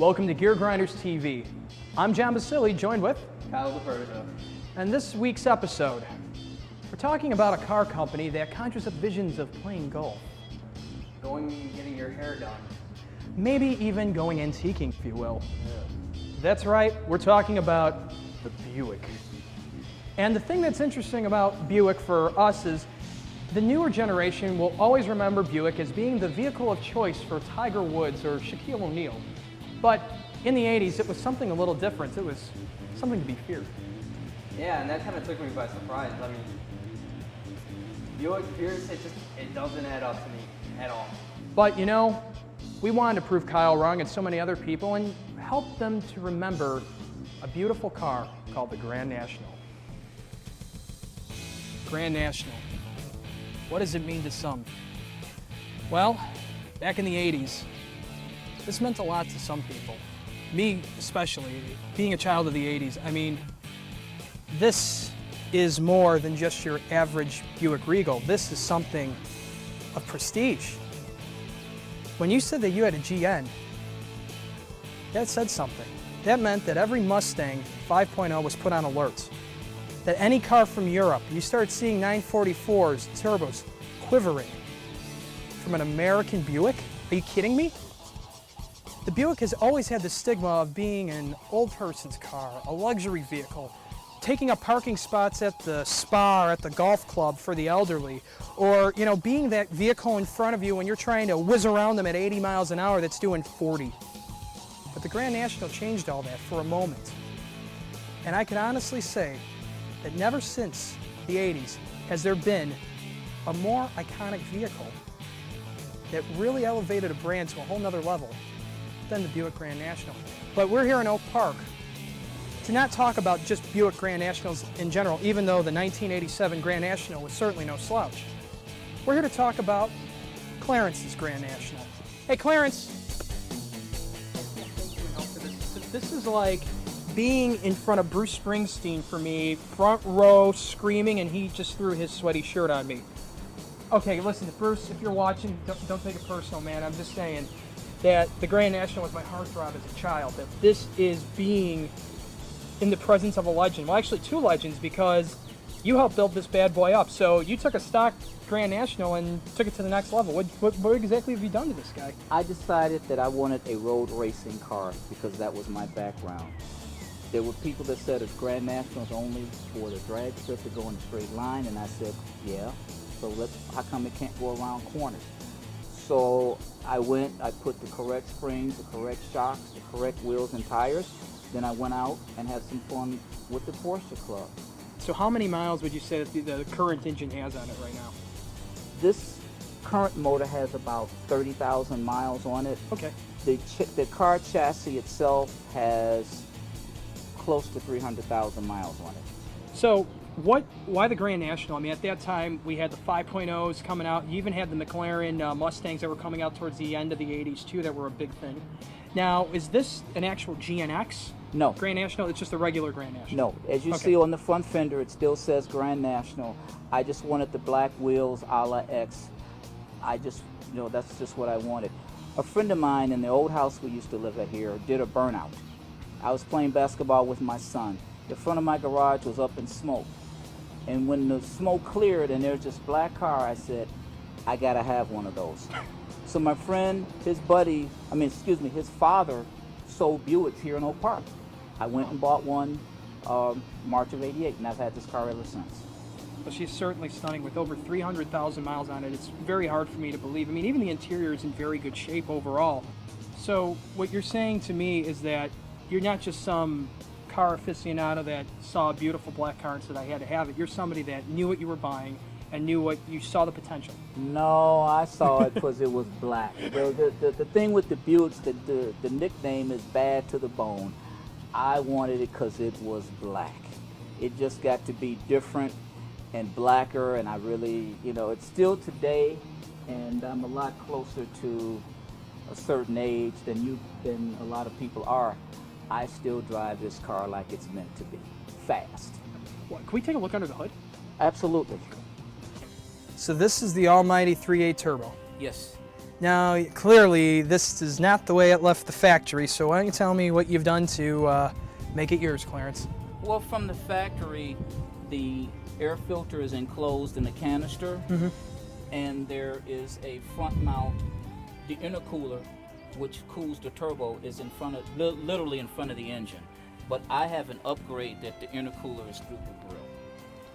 Welcome to Gear Grinders TV. I'm John Basili, joined with Kyle DeFerzo. And this week's episode, we're talking about a car company that conjures up visions of playing golf. Going and getting your hair done. Maybe even going antiquing, if you will. Yeah. That's right, we're talking about the Buick. And the thing that's interesting about Buick for us is the newer generation will always remember Buick as being the vehicle of choice for Tiger Woods or Shaquille O'Neal. But in the 80s, it was something a little different. It was something to be feared. Yeah, and that kind of took me by surprise. I mean, Buick Pierce, it doesn't add up to me at all. But you know, we wanted to prove Kyle wrong and so many other people and help them to remember a beautiful car called the Grand National. Grand National. What does it mean to some? Well, back in the 80s, this meant a lot to some people. Me especially, being a child of the 80s. I mean, this is more than just your average Buick Regal. This is something of prestige. When you said that you had a GN, that said something. That meant that every Mustang 5.0 was put on alerts. That any car from Europe, you start seeing 944s, turbos, quivering from an American Buick? Are you kidding me? The Buick has always had the stigma of being an old person's car, a luxury vehicle, taking up parking spots at the spa or at the golf club for the elderly, or being that vehicle in front of you when you're trying to whiz around them at 80 miles an hour that's doing 40. But the Grand National changed all that for a moment. And I can honestly say that never since the 80s has there been a more iconic vehicle that really elevated a brand to a whole nother level than the Buick Grand National. But we're here in Oak Park to not talk about just Buick Grand Nationals in general, even though the 1987 Grand National was certainly no slouch. We're here to talk about Clarence's Grand National. Hey Clarence! This is like being in front of Bruce Springsteen for me, front row, screaming, and he just threw his sweaty shirt on me. Okay, listen, Bruce, if you're watching, don't take it personal, man. I'm just saying that the Grand National was my heartthrob as a child, that this is being in the presence of a legend. Well, actually two legends, because you helped build this bad boy up. So you took a stock Grand National and took it to the next level. What exactly have you done to this guy? I decided that I wanted a road racing car because that was my background. There were people that said it's Grand Nationals only for the drag strip to go in a straight line, and I said, yeah, so how come it can't go around corners? So I put the correct springs, the correct shocks, the correct wheels and tires. Then I went out and had some fun with the Porsche Club. So how many miles would you say that the current engine has on it right now? This current motor has about 30,000 miles on it. Okay. The car chassis itself has close to 300,000 miles on it. So why the Grand National? I mean, at that time, we had the 5.0s coming out. You even had the McLaren Mustangs that were coming out towards the end of the 80s, too, that were a big thing. Now, is this an actual GNX? No. Grand National? It's just a regular Grand National? No. As you see on the front fender, it still says Grand National. I just wanted the black wheels a la X. That's just what I wanted. A friend of mine in the old house we used to live at here did a burnout. I was playing basketball with my son. The front of my garage was up in smoke. And when the smoke cleared and there was this black car, I said, I gotta have one of those. So my friend, his father sold Buicks here in Oak Park. I went and bought one March of '88, and I've had this car ever since. Well, she's certainly stunning with over 300,000 miles on it. It's very hard for me to believe. I mean, even the interior is in very good shape overall. So what you're saying to me is that you're not just some car aficionado that saw a beautiful black car and said, I had to have it. You're somebody that knew what you were buying and knew what you saw the potential. No, I saw it because it was black. The thing with the Buicks, the nickname is bad to the bone. I wanted it because it was black. It just got to be different and blacker, and I really, it's still today, and I'm a lot closer to a certain age than a lot of people are. I still drive this car like it's meant to be, fast. What, can we take a look under the hood? Absolutely. So this is the almighty 3.8 turbo. Yes. Now, clearly, this is not the way it left the factory, so why don't you tell me what you've done to make it yours, Clarence? Well, from the factory, the air filter is enclosed in a canister, and there is a front mount. The intercooler, which cools the turbo, is in front of, literally in front of the engine. But I have an upgrade that the intercooler is through the grill.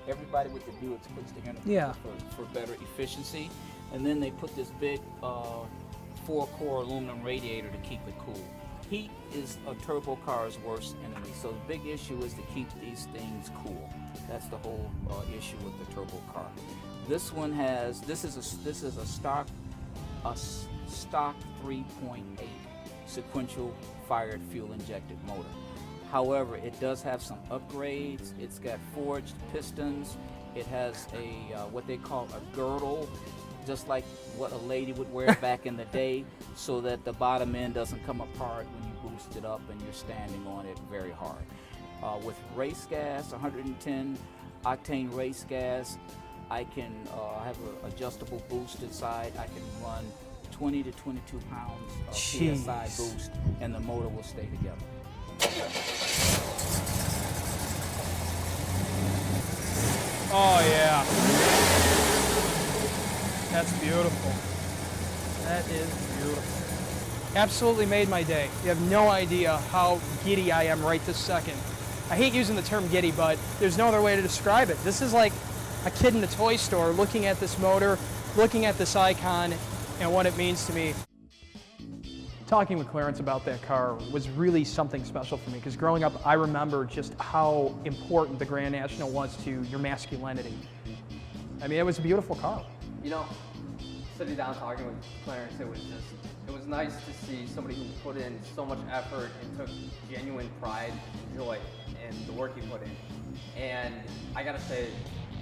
Everybody with the Buicks puts the intercooler for better efficiency, and then they put this big 4-core aluminum radiator to keep it cool. Heat is a turbo car's worst enemy, so the big issue is to keep these things cool. That's the whole issue with the turbo car. This one has, this is a stock 3.8 sequential fired fuel injected motor. However, it does have some upgrades. It's got forged pistons. It has a what they call a girdle, just like what a lady would wear back in the day, so that the bottom end doesn't come apart when you boost it up and you're standing on it very hard. With race gas, 110 octane race gas, I can have an adjustable boost inside. I can run 20 to 22 pounds of PSI boost, and the motor will stay together. Oh yeah, that's beautiful. That is beautiful. Absolutely made my day. You have no idea how giddy I am right this second. I hate using the term giddy, but there's no other way to describe it. This is like a kid in a toy store looking at this motor, looking at this icon, and what it means to me. Talking with Clarence about that car was really something special for me, because growing up, I remember just how important the Grand National was to your masculinity. I mean, it was a beautiful car. You know, sitting down talking with Clarence, it was nice to see somebody who put in so much effort and took genuine pride and joy in the work he put in. And I gotta say,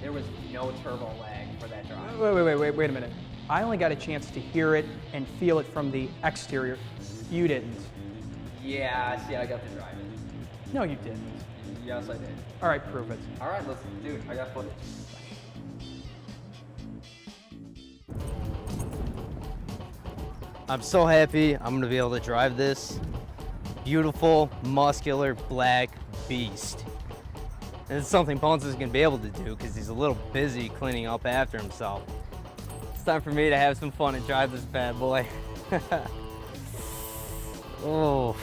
there was no turbo lag for that drive. Wait a minute. I only got a chance to hear it and feel it from the exterior. You didn't. Yeah, see, I got to drive it. No, you didn't. Yes, I did. All right, prove it. All right, let's do it. I got footage. I'm so happy I'm gonna be able to drive this beautiful, muscular, black beast. And it's something Bones is gonna be able to do because he's a little busy cleaning up after himself. It's time for me to have some fun and drive this bad boy. Oh.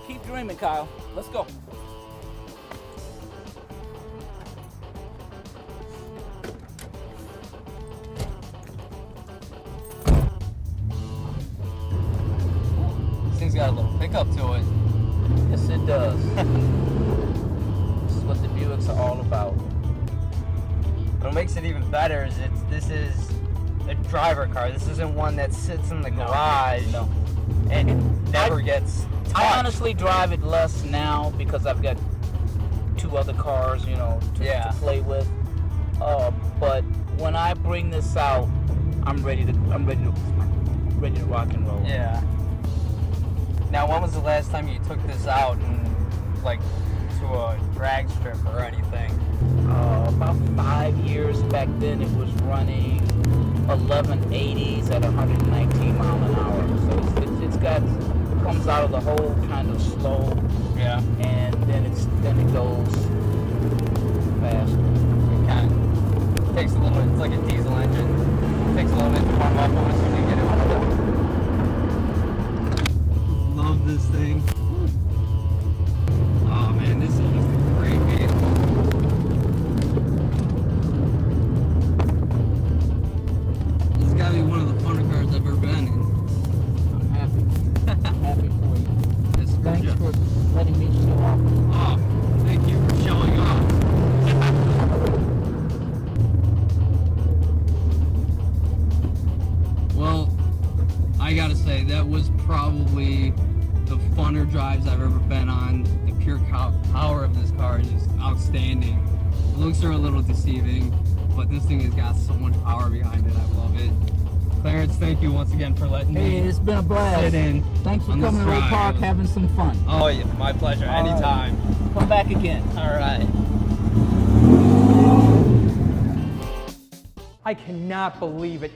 Keep dreaming, Kyle. Let's go. This thing's got a little pickup to it. Yes, it does. This is what the Buicks are all about. What makes it even better is this is a driver car. This isn't one that sits in the garage and never gets touched. I honestly drive it less now because I've got 2 other cars, you know, to play with. But when I bring this out, I'm ready to rock and roll. Yeah. Now, when was the last time you took this out and like to a drag strip or anything? About 5 years. Back then, it was running 1180s at 119 mile an hour. So it's comes out of the hole kind of slow. Yeah. And then it goes fast. It kind of takes a little bit. It's like a diesel engine. It takes a little bit to warm up once you get it. Love this thing. Oh man, this is just a great vehicle. This has got to be one of the funner cars I've ever been in. I'm happy. I'm happy for you. Thanks for letting me show off. Oh, thank you for showing off. Well, I gotta say, that was probably the funner drives I've ever been on. The pure power of this car is just outstanding. The looks are a little deceiving, but this thing has got so much power behind it. I love it. Clarence, thank you once again for letting me It's been a blast. sit in. Thanks for on this coming to Road ride. Park, having some fun. Oh yeah, my pleasure. All right. Anytime. Come back again. All right. I cannot believe it.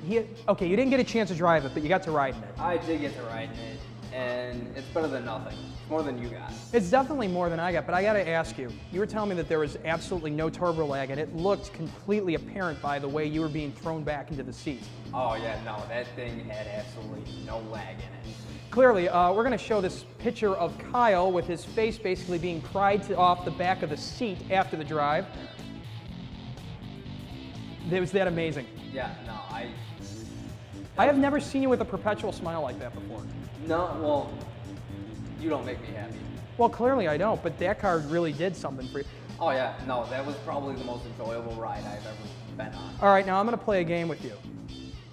Okay, you didn't get a chance to drive it, but you got to ride in it. I did get to ride in it, and it's better than nothing. It's more than you got. It's definitely more than I got, but I got to ask you. You were telling me that there was absolutely no turbo lag, and it looked completely apparent by the way you were being thrown back into the seat. Oh yeah, no, that thing had absolutely no lag in it. Clearly, we're going to show this picture of Kyle with his face basically being pried off the back of the seat after the drive. It was that amazing. Yeah, no, I have never seen you with a perpetual smile like that before. No, well, you don't make me happy. Well, clearly I don't, but that car really did something for you. Oh yeah, no, that was probably the most enjoyable ride I've ever been on. All right, now I'm going to play a game with you.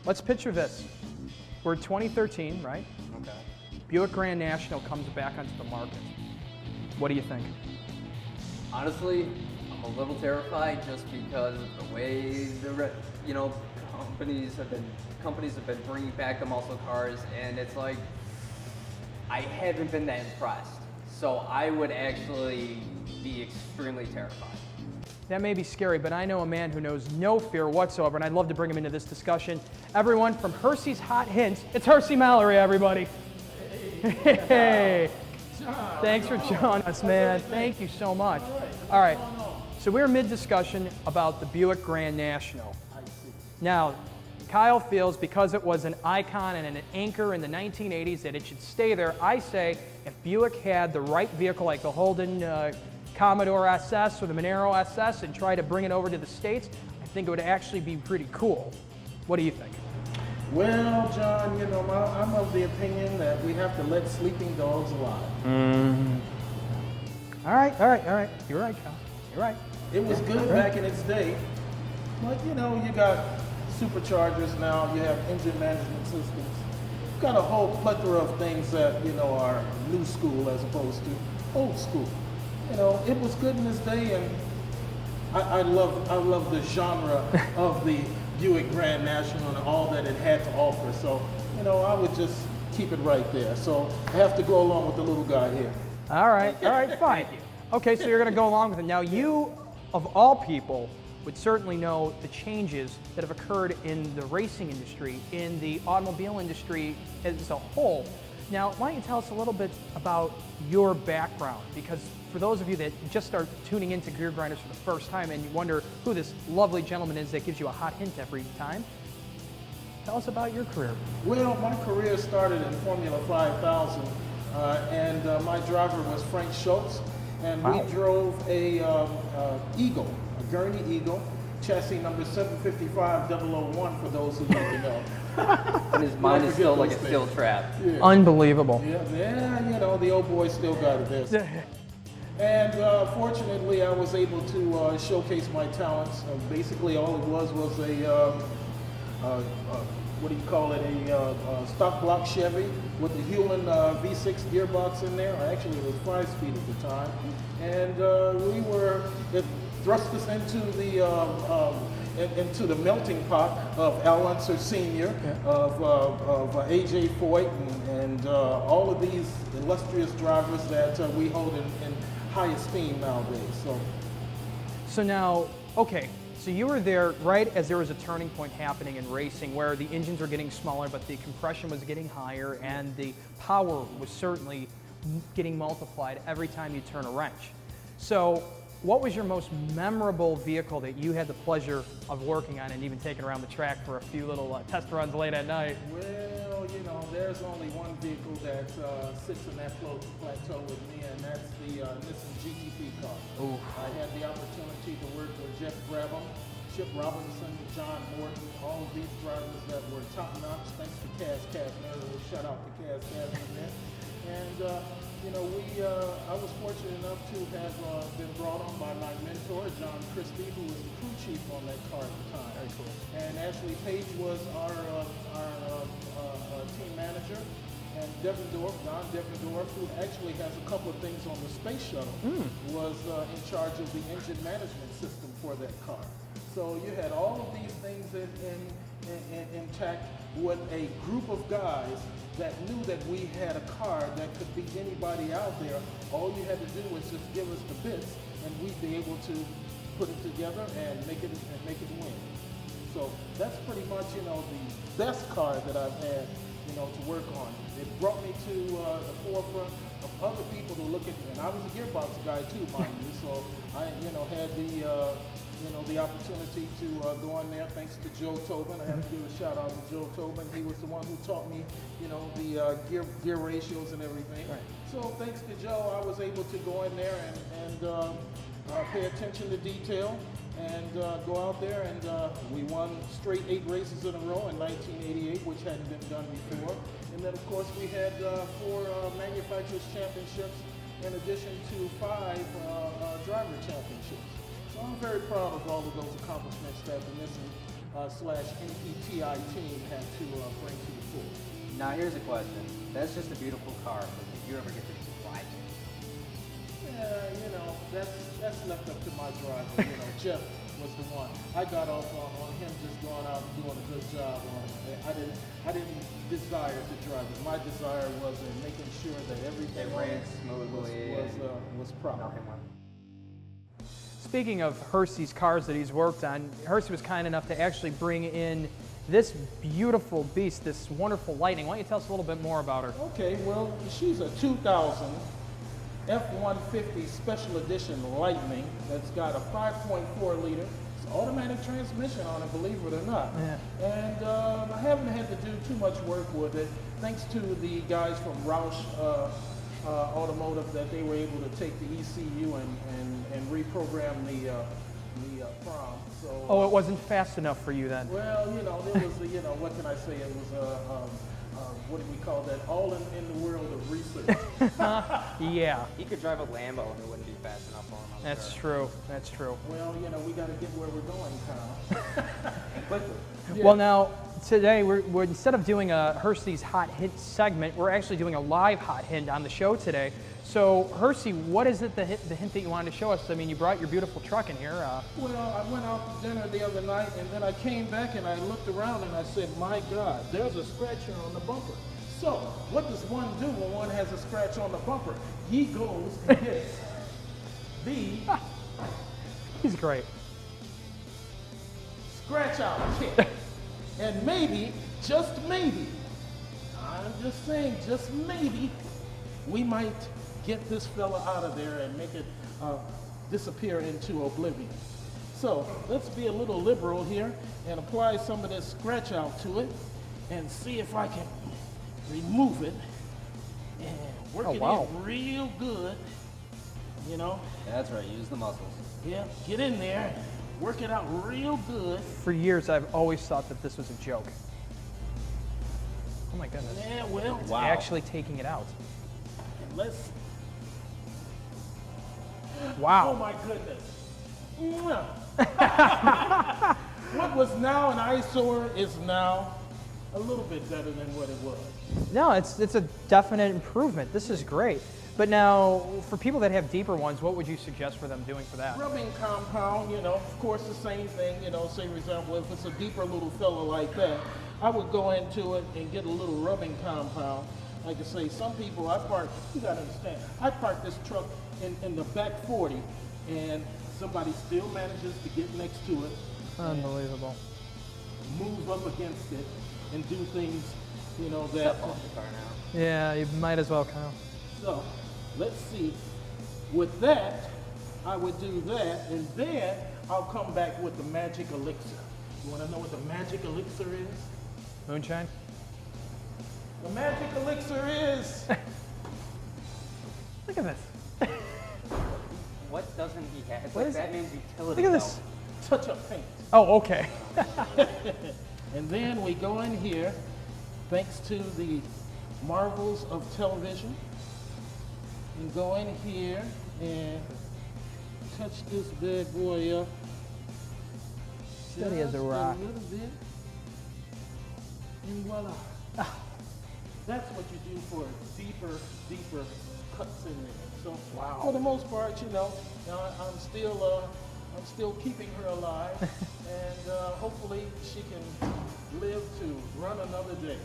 Let's picture this. We're 2013, right? Okay. Buick Grand National comes back onto the market. What do you think? Honestly, I'm a little terrified just because of the way companies have been bringing back the muscle cars, and it's like I haven't been that impressed. So I would actually be extremely terrified. That may be scary, but I know a man who knows no fear whatsoever, and I'd love to bring him into this discussion. Everyone from Hersey's Hot Hints, it's Hersey Mallory, everybody. Hey, thanks for joining us, man. Thank you so much. All right, so we're mid-discussion about the Buick Grand National. Now, Kyle feels because it was an icon and an anchor in the 1980s that it should stay there. I say if Buick had the right vehicle like the Holden Commodore SS or the Monero SS and try to bring it over to the States, I think it would actually be pretty cool. What do you think? Well, John, I'm of the opinion that we have to let sleeping dogs lie. All right. You're right, Kyle. You're right. It was good back in its day, but you got superchargers now, you have engine management systems. You've got a whole plethora of things that, are new school as opposed to old school. It was good in its day, and I love the genre of the Buick Grand National and all that it had to offer. So, I would just keep it right there. So I have to go along with the little guy here. All right, fine. Okay, so you're going to go along with it. Now, you, of all people, would certainly know the changes that have occurred in the racing industry, in the automobile industry as a whole. Now, why don't you tell us a little bit about your background? Because for those of you that just start tuning into Gear Grinders for the first time and you wonder who this lovely gentleman is that gives you a hot hint every time, tell us about your career. Well, my career started in Formula 5000, and my driver was Frank Schultz, and we drove a Eagle, a Gurney Eagle, chassis number 755-001 for those who don't know. And his mind is still like a steel trap. Yeah. Unbelievable. Yeah, the old boy still got it there. And fortunately, I was able to showcase my talents. Basically, all it was a what do you call it? A stock block Chevy with the Hewland V6 gearbox in there. Actually, it was 5-speed at the time, and it thrust us into the melting pot of Al Unser Sr., of A.J. Foyt, and all of these illustrious drivers that we hold in high esteem nowadays. So now, okay, so you were there right as there was a turning point happening in racing where the engines were getting smaller, but the compression was getting higher, and the power was certainly getting multiplied every time you turn a wrench. So what was your most memorable vehicle that you had the pleasure of working on and even taking around the track for a few little test runs late at night? Well, there's only one vehicle that sits in that plateau with me, and that's the Nissan GTP car. Ooh. I had the opportunity to work with Jeff Brabham, Chip Robinson, John Morton, all of these drivers that were top-notch. Thanks to Cass Kastner. Shout out to Cass Kastner there. And I was fortunate enough to have been brought on by my mentor, John Christie, who was the crew chief on that car at the time. Very cool. And Ashley Page was our team manager. And Don Devendorf, who actually has a couple of things on the space shuttle, was in charge of the engine management system for that car. So you had all of these things intact with a group of guys that knew that we had a car that could beat anybody out there. All you had to do was just give us the bits, and we'd be able to put it together and make it win. So that's pretty much, you know, the best car that I've had, you know, to work on. It brought me to the forefront of other people to look at me. And I was a gearbox guy too, mind you. So I, you know, had the opportunity to go on there thanks to Joe Tobin. I have to give a shout out to Joe Tobin. He was the one who taught me, you know, the gear ratios and everything. Right. So thanks to Joe, I was able to go in there and pay attention to detail and go out there, and we won straight 8 races in a row in 1988, which hadn't been done before. And then, of course, we had 4 manufacturers championships in addition to 5 driver championships. So I'm very proud of all of those accomplishments that the Nissan/NPTI team had to bring to the fore. Now here's a question. That's just a beautiful car, but did you ever get to drive it? Yeah, you know, that's left up to my driver. You know, Jeff was the one. I got off on him just going out and doing a good job on it. I didn't desire to drive it. My desire was in making sure that everything It ran smoothly was proper. Nothing went. Speaking of Hersey's cars that he's worked on, Hersey was kind enough to actually bring in this beautiful beast, this wonderful Lightning. Why don't you tell us a little bit more about her? Okay, well, she's a 2000 F-150 Special Edition Lightning that's got a 5.4 liter. It's automatic transmission on it, believe it or not. Yeah. And I haven't had to do too much work with it, thanks to the guys from Roush Automotive, that they were able to take the ECU and reprogram the prom. So, Oh, it wasn't fast enough for you then. well, you know, there was, you know, what can I say? It was what do we call that? All in the world of research. Yeah, He could drive a Lambo and it wouldn't be fast enough for him. I'm that's sure. true. That's true. Well, you know, we got to get where we're going, Kyle. And quickly. Yeah. Well, now today we're instead of doing a Hersey's Hot Hint segment, we're actually doing a live Hot Hint on the show today. So, Hersey, what is it the hint that you wanted to show us? I mean, you brought your beautiful truck in here. Well, I went out to dinner the other night, and then I came back and I looked around and I said, my God, there's a scratch here on the bumper. So, what does one do when one has a scratch on the bumper? He goes and gets the He's great. scratch out kit. And maybe, just maybe, I'm just saying, just maybe, we might get this fella out of there and make it disappear into oblivion. So let's be a little liberal here and apply some of this scratch out to it and see if I can remove it and work it in real good, you know. That's right, use the muscles. Yeah, get in there and work it out real good. For years, I've always thought that this was a joke. Oh my goodness. Yeah, well, It's Wow. actually taking it out. let's, Wow. oh my goodness. Mwah. What was now an eyesore is now a little bit better than what it was. No, it's a definite improvement. This is great. But now, for people that have deeper ones, what would you suggest for them doing for that? Rubbing compound, you know, of course the same thing, you know, say for example, if it's a deeper little fella like that, I would go into it and get a little rubbing compound. Like I say, some people, you gotta understand, I park this truck in the back 40 and somebody still manages to get next to it, Unbelievable. move up against it, and do things, you know, that. Step off the car now. Yeah, you might as well, Kyle. So, let's see. With that, I would do that, and then I'll come back with the magic elixir. You want to know what the magic elixir is? Moonshine? The magic elixir is Look at this. What doesn't he have? It's What like is that it? man's utility Look at this. belt. touch-up paint. Oh, okay. And then we go in here, thanks to the marvels of television, and go in here and touch this bad boy up. Steady as a just rock. little bit, and voila. That's what you do for deeper cuts in there. So for the most part, you know, I'm still keeping her alive, and hopefully she can live to run another day.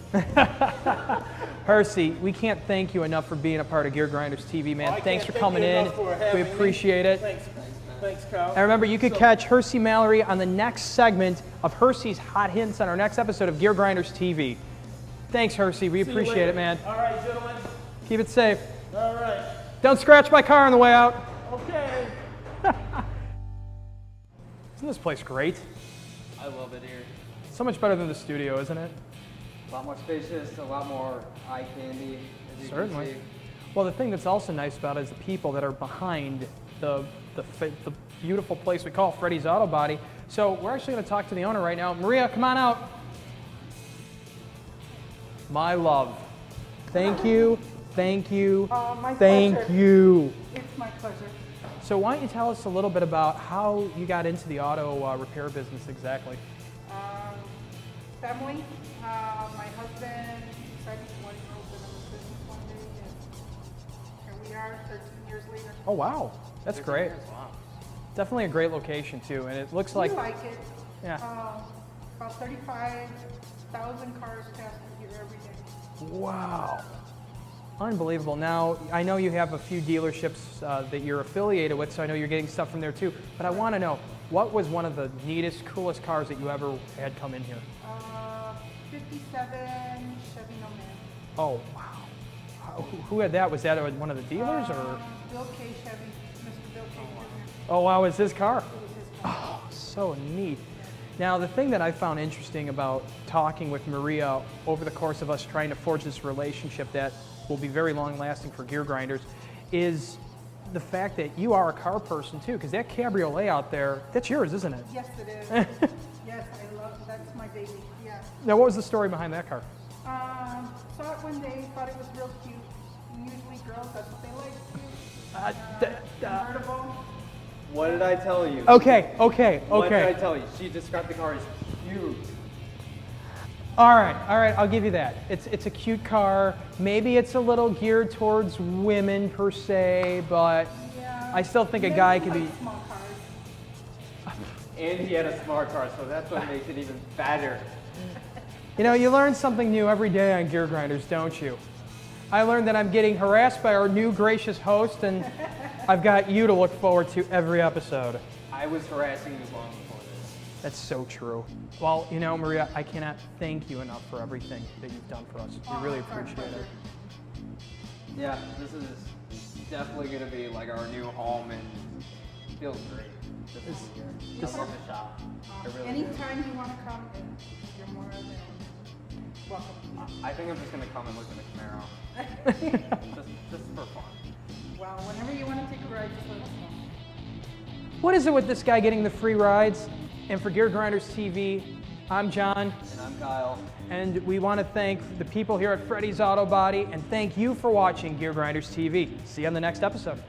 Hersey, we can't thank you enough for being a part of Gear Grinders TV, man. I Thanks can't for thank coming you in. enough for We having me. appreciate it. Thanks. Thanks, man. Thanks, Kyle. And remember, you could So- catch Hersey Mallory on the next segment of Hersey's Hot Hints on our next episode of Gear Grinders TV. Thanks, Hersey. We See you appreciate later. it, man. All right, gentlemen. Keep it safe. All right. Don't scratch my car on the way out. Okay. Isn't this place great? I love it here. So much better than the studio, isn't it? A lot more spacious, a lot more eye candy, as you Certainly. can see. Well, the thing that's also nice about it is the people that are behind the beautiful place we call Freddy's Auto Body. So we're actually going to talk to the owner right now. Maria, come on out. My love. Thank you. Thank you. My Thank pleasure. you. It's my pleasure. So why don't you tell us a little bit about how you got into the auto repair business exactly? Family, my husband decided he wanted to open up a business one day, and here we are 13 years later. Oh, wow. That's 13 great. years, wow. Definitely a great location, too. And it looks like... We like it. Yeah. About 35,000 cars pass through here every day. Wow. Unbelievable. Now, I know you have a few dealerships that you're affiliated with, so I know you're getting stuff from there too. But I want to know, what was one of the neatest, coolest cars that you ever had come in here? 57 Chevy No Man. Oh, wow. Who had that? Was that one of the dealers or? Bill K. Chevy, Mr. Bill K. Jr. Oh, wow, it's his car. It was his car. Oh, so neat. Now, the thing that I found interesting about talking with Maria over the course of us trying to forge this relationship that will be very long-lasting for Gear Grinders is the fact that you are a car person too, because that cabriolet out there, that's yours, isn't it? Yes, it is. Yes, I love it. That's my baby. Yeah. Now, what was the story behind that car? Saw it one day, thought it was real cute. Usually girls, that's what they like. Convertible. What did I tell you? Okay. What did I Okay. tell you? She described the car as huge. All right, I'll give you that. It's a cute car. Maybe it's a little geared towards women per se, but Yeah. I still think a Men guy could like be. small cars. And he had a smart car, so that's what makes it even better. You know, you learn something new every day on Gear Grinders, don't you? I learned that I'm getting harassed by our new gracious host, and I've got you to look forward to every episode. I was harassing you long before this. That's so true. Well, you know, Maria, I cannot thank you enough for everything that you've done for us. We really It's our appreciate it. pleasure. Yeah, this is definitely going to be like our new home and feels great. This is here. this- I love the shop. I really do. Anytime you want to come, you're more than welcome. I think I'm just going to come and look at the Camaro. just for fun. Well, whenever you want to take a ride, just let us know. What is it with this guy getting the free rides? And for Gear Grinders TV, I'm John, And I'm Kyle. and we want to thank the people here at Freddy's Auto Body, and thank you for watching Gear Grinders TV. See you on the next episode.